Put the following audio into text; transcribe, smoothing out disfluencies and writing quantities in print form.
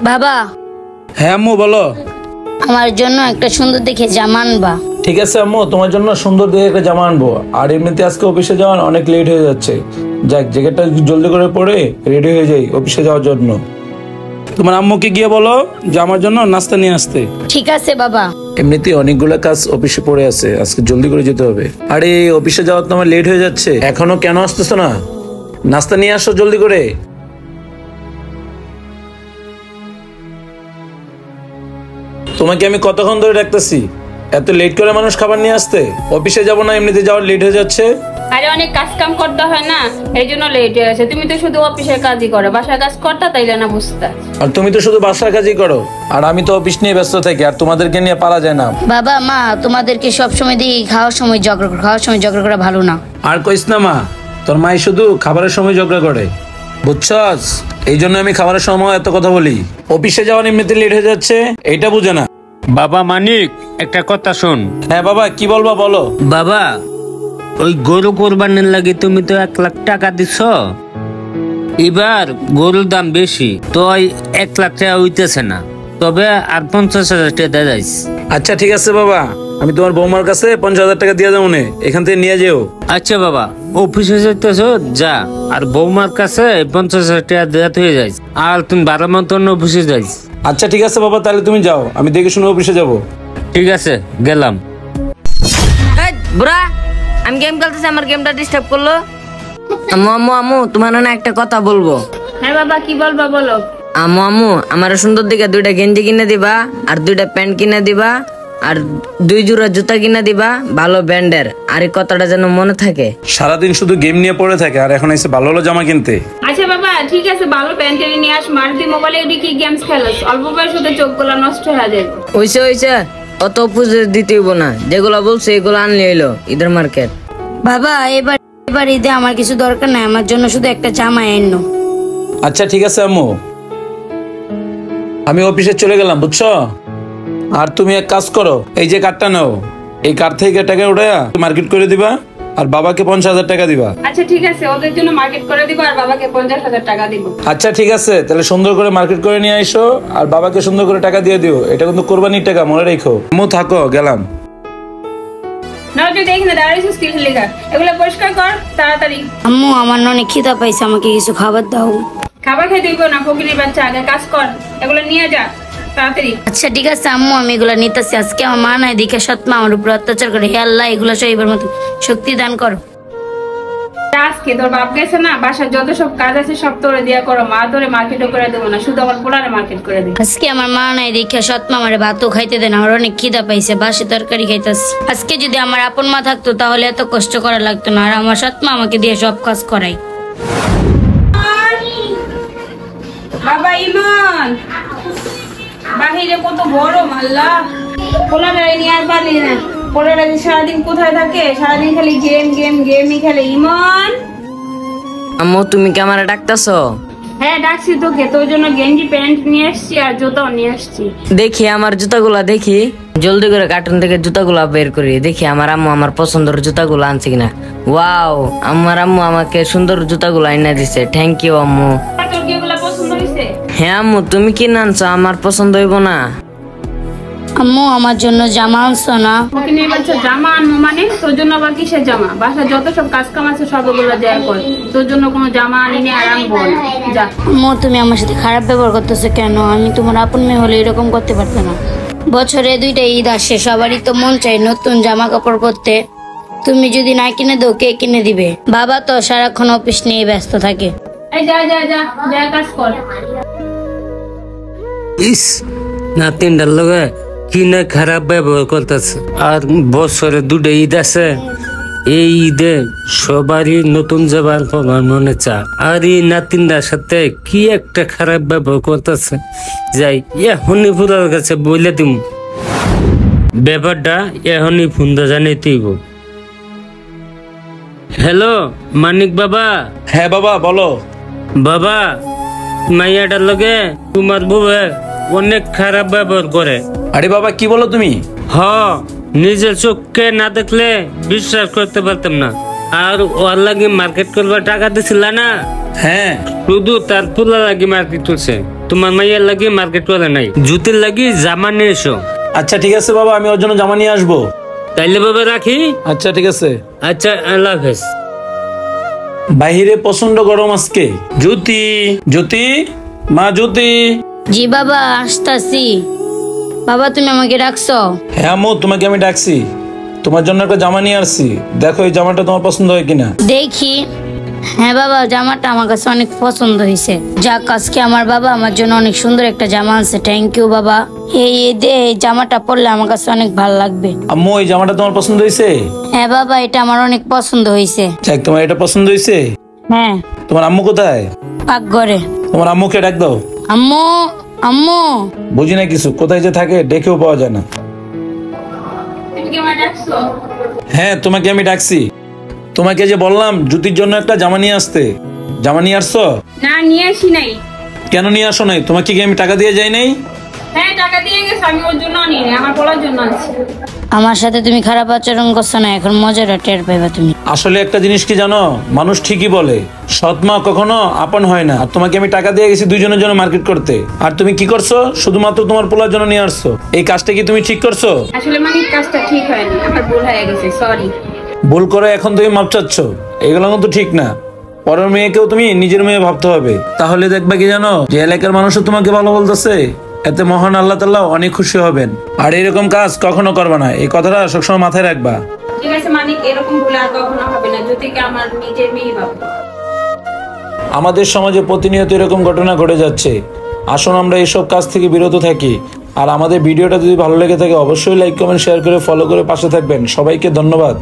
বাবা। হ্যাঁ আম্মু বলো। আমার জন্য একটা সুন্দর দেখে জামা আনবা। ঠিক আছে আম্মু, তোমার জন্য সুন্দর দেখে একটা জামা আনবো। আর এমনিতে আজকে অফিসে যাওয়ার অনেক লেট হয়ে যাচ্ছে। যাক, জ্যাকেটটা জলদি করে পরে রেডি হয়ে যাই অফিসে যাওয়ার জন্য। তোমার আম্মুকে গিয়ে বলো যে আমার জন্য নাস্তা নিয়ে আসতে। ঠিক আছে বাবা। এমনিতে অনেকগুলো কাজ অফিসে পড়ে আছে, আজকে জলদি করে যেতে হবে। আরে অফিসে যাওয়ার তো আমার লেট হয়ে যাচ্ছে, এখনো কেন আসতেছো না? নাস্তা নিয়ে আসো জলদি করে। তোমাকে আমি কতক্ষণ ধরে ডাকতেছি, এত লেট করে মানুষ খাবার নিয়ে আসতে? অফিসে যাবো না, এমনিতে যাওয়ার লেট হয়ে যাচ্ছে। আরে অনেক কাজ কাম করতে হয় না, এই জন্য লেট হয়ে গেছে। তুমি তো শুধু অফিসের কাজই করো, বাসার কাজ করতে তাইলে না বুঝতে। আর তুমি তো শুধু বাসার কাজই করো, আর আমি তো অফিস নিয়ে ব্যস্ত থাকি, আর তোমাদেরকে নিয়ে পারা যায় না। বাবা মা তোমাদেরকে সবসময় দেখি খাওয়ার সময় ঝগড়া করা ভালো না। আর কইস না মা, তোর মাই শুধু খাবারের সময় ঝগড়া করে, বুঝছস? এই জন্য আমি খাবারের সময় এত কথা বলি। অফিসে যাওয়ার এমনিতে লেট হয়ে যাচ্ছে, এইটা বুঝে না। বাবা মানিক, একটা কথা শোন। হ্যাঁ বাবা, কি বলবা বলো। বাবা, ওই গরু কোরবানির লাগে তুমি তো 1 লাখ টাকা দিছ। এবার গরুর দাম বেশি, তো 1 লাখ টাকা হইতেছে না, তবে আর 50,000 টাকা দেওয়া যাইস। আচ্ছা ঠিক আছে বাবা, আমি তোমার বৌমার কাছে 50,000 টাকা দিয়ে যাবো, এখান থেকে নিয়ে যেও। আচ্ছা বাবা, অফিসে যেতেছ যা, আর বৌমার কাছে 50,000 টাকা দেওয়া হয়ে যাইস, আর তুমি 12 মতন অফিসে যাইস। আচ্ছা ঠিক আছে বাবা, তাহলে তুমি যাও, আমি দেখে শুনে অফিসে যাবো। ঠিক আছে, গেলাম। বুড়া, আমি গেম খেলতেছি, আমার গেমটা ডিস্টার্ব করলো। আম্মু তোমার না একটা কথা বলবো। হ্যাঁ বাবা, কি বলবা বলো। আম্মু আমার সুন্দর দিকে 2টা গেঞ্জি কিনে দিবা, আর 2টা প্যান্ট কিনে দিবা, আর 2 জোড়া জুতা কিনে দিবা ভালো ব্র্যান্ডের। আর এই কথাটা যেন মনে থাকে। সারাদিন শুধু গেম নিয়ে পড়ে থাকে, আর এখন এসে ভালো ভালো জামা কিনতে। আচ্ছা বাবা ঠিক আছে, ভালো প্যান্ট নিয়ে আস। মারুতি মোবাইলে কি গেমস খেলাস? অল্প বয়স হতে চোখগুলো নষ্ট হয়ে যায়। হইছে অত পুজো দিতে হইব না, যেগুলো বলছে এগুলো আনলে হইলো ঈদের মার্কেট। বাবা এবার ঈদে আমার কিছু দরকার নাই, আমার জন্য শুধু একটা জামা এনো। আচ্ছা ঠিক আছে আম্মু, আমি অফিসে চলে গেলাম, বুঝছো? আর তুমি এক কাজ করো, এই যে কার্ডটা নাও, এই কার্ড থেকে টাকা উঠায়া মার্কেট করে দিবা, আর বাবাকে 50,000 টাকা দিবা। আচ্ছা ঠিক আছে, ওদের জন্য মার্কেট করে দিব, আর বাবাকে 50,000 টাকা দিব। আচ্ছা ঠিক আছে, তাহলে সুন্দর করে মার্কেট করে নিয়ে আইসো, আর বাবাকে সুন্দর করে টাকা দিয়ে দিও। এটা কিন্তু কোরবানির টাকা, মনে রেখো। আম্মু থাকো, গেলাম। না তুই দেখ না, দাঁড়িয়েছিস স্কিল লেখা, এগুলো পরিষ্কার কর তাড়াতাড়ি। আম্মু আমার অনেক খিদা পাইছে, আমাকে কিছু খাবার দাও। খাবার খেতে দিব না, ফকিরের বাচ্চা, আগে কাজ কর, এগুলো নিয়ে যা তাড়াতাড়ি। আচ্ছা ঠিক আছে আম্মু, আমি এগুলা নিতেছি। আজকে আমার মা নাই দেখে সৎমা আমার উপর অত্যাচার করে। হে আল্লাহ, এগুলো সইবার মতো শক্তি দান করো। আজকে তোর বাপ গেছে না, বাসার যত সব কাজ আছে সব তোরে দিয়া করো। মা তোরে মার্কেটও করে দেবো না, শুধু আমার পোলারে মার্কেট করে দেবো। আজকে আমার মা নাই দেখে সৎমা আমারে ভাতও খাইতে দেন। আমার অনেক খিদা পাইছে, বাসে তরকারি খাইতেছি। আজকে যদি আমার আপন মা থাকতো তাহলে এত কষ্ট করা লাগতো না, আর আমার সৎমা আমাকে দিয়ে সব কাজ করাই। বাবা ইমন, বাহিরে কত গরম, আল্লাহ। পোলারে নিয়ে আর পারলি না, পোলারে সারাদিন কোথায় থাকে? সারাদিন খালি গেমই খেলে। ইমন, আম্মু তুমি কি আমারে ডাকতেছো? হ্যাঁ ডাকছি তোকে, তোর জন্য গেঞ্জি প্যান্ট নিয়ে আসছি, আর জুতাও নিয়ে আসছি। দেখি আমার জুতাগুলা, দেখি জলদি করে কার্টুন থেকে জুতাগুলা বের করি, দেখি আমার আম্মু আমার পছন্দের জুতাগুলো আনছে কিনা। ওয়াও, আমার আম্মু আমাকে সুন্দর জুতাগুলো এনে দিছে, থ্যাংক ইউ আম্মু। তোর কি এগুলা পছন্দ হয়েছে? হ্যাঁ আম্মু, তুমি কি আনছো? আমার পছন্দ হইব না? আম্মু আমার জন্য জামা আনছো না? ফকিরের বাচ্চা, জামা আনবো মানে? তোর জন্য আবার কিসের জামা? বাসার যত সব কাজ কাম আছে সবগুলো দেয়া কর, তোর জন্য কোনো জামা আনিনি, আর আনবো না, যা। আম্মু তুমি আমার সাথে খারাপ ব্যবহার করতেছো কেন? আমি তোমার আপন মেয়ে হলে এরকম করতে পারতো না। বছরে 2টা ঈদ আসে, সবারই তো মন চাই নতুন জামা কাপড় পরতে। তুমি যদি না কিনে দাও কে কিনে দিবে? বাবা তো সারাক্ষণ অফিস নিয়ে ব্যস্ত থাকে। এই যা কাজ কর। ইস, নাতিনটার লগে কি না খারাপ ব্যবহার করতেছে। আর বছরে 2টা ঈদ আছে, এই ঈদে সবারই নতুন জামার পরার মনে চায়, আর এই নাতিনটার সাথে কি একটা খারাপ ব্যবহার করতেছে। যাই এখনই পুরার কাছে বলে দিম ব্যাপারটা, এখনই ফোনটা জানিয়ে দিব। হ্যালো মানিক বাবা। হ্যাঁ বাবা বলো। বাবা, মাইয়াটার লগে তোমার বউ অনেক খারাপ ব্যবহার করে। আরে বাবা কি বলো তুমি? হ, নিজের চোখকে না দেখলে বিশ্বাস করতে পারতাম না। আর ওর লাগে মার্কেট করবার টাকা দিছিল না? হ্যাঁ, শুধু তার পুলা লাগে মার্কেট করছে। তোমার মাইয়ার লাগি মার্কেট করে নাই, জুতির লাগি জামা নিয়ে এসো। আচ্ছা ঠিক আছে বাবা, আমি ওর জন্য জামা নিয়ে আসবো। তাইলে বাবা রাখি। আচ্ছা ঠিক আছে। আচ্ছা আল্লাহ হাফেজ। বাহিরে প্রচন্ড গরম আজকে। জ্যোতি, জ্যোতি, মা জ্যোতি। জি বাবা, আসতাছি। বাবা তুমি আমাকে ডাকছো? হ্যাঁ আম্মু, তোমাকে আমি ডাকছি। তোমার জন্য একটা জামা নিয়ে আসছি, দেখো এই জামাটা তোমার পছন্দ হয় কিনা। দেখি। হ্যাঁ বাবা, জামাটা আমার কাছে অনেক পছন্দ হয়েছে। যাক, আজকে আমার বাবা আমার জন্য অনেক সুন্দর একটা জামা আনছে। থ্যাংক ইউ বাবা। এই জামাটা পরলে আমার কাছে অনেক ভালো লাগবে। আম্মু, এই জামাটা তোমার পছন্দ হয়েছে? হ্যাঁ বাবা, এটা আমার অনেক পছন্দ হয়েছে। যাক, তোমার এটা পছন্দ হয়েছে। হ্যাঁ। তোমার আম্মু কোথায়? পাকঘরে। তোমার আম্মুকে ডাক দাও। আম্মু, আম্মু। বুঝি না কিছু, কোথায় যে থাকে ডেকেও পাওয়া যায় না। তুমি কি আমার ডাকছো? হ্যাঁ, তোমাকে আমি ডাকছি। তোমাকে যে বললাম জ্যোতির জন্য একটা জামা নিয়ে আসতে, জামা নিয়ে আসছো? না, নিয়ে আসি নাই। কেন নিয়ে আসো নাই? তোমাকে কি আমি টাকা দিয়ে যাই নাই? হ্যাঁ, টাকা দিয়ে গেছে, আমি ওর জন্য আনি নাই, আমার পড়ার জন্য আনছি। আমার সাথে তুমি খারাপ আচরণ করছো না, এখন মজাটা টের পাইবা তুমি। আসলে একটা জিনিস কি জানো, মানুষ ঠিকই বলে সৎ মা কখনো আপন হয় না। আর তোমাকে আমি টাকা দিয়ে গেছি দুইজনের জন্য মার্কেট করতে, আর তুমি কি করছো? শুধুমাত্র তোমার পোলার জন্য নিয়ে আসছো। এই কাজটা কি তুমি ঠিক করছো? আসলে মানে কাজটা ঠিক হয়নি, আমার ভুল হয়ে গেছে, সরি। ভুল করে এখন তুমি মাপ চাচ্ছ, এগুলো কিন্তু ঠিক না। পরের মেয়েকেও তুমি নিজের মেয়ে ভাবতে হবে, তাহলে দেখবে কি জানো, যে এলাকার মানুষও তোমাকে ভালো বলতেছে, এতে মহান আল্লাহ তাআলা অনেক খুশি হবেন। আর এরকম কাজ কখনো করবে না, এই কথাটা সবসময় মাথায় রাখবা। ঠিক আছে মানিক, এরকম ভুল আর কখনো হবে না, জ্যোতিকে আমার নিজের মেয়ে ভাববো। আমাদের সমাজে প্রতিনিয়ত এরকম ঘটনা ঘটে যাচ্ছে। আসুন আমরা এইসব কাজ থেকে বিরত থাকি। আর আমাদের ভিডিওটা যদি ভালো লেগে থাকে অবশ্যই লাইক, কমেন্ট, শেয়ার করে ফলো করে পাশে থাকবেন। সবাইকে ধন্যবাদ।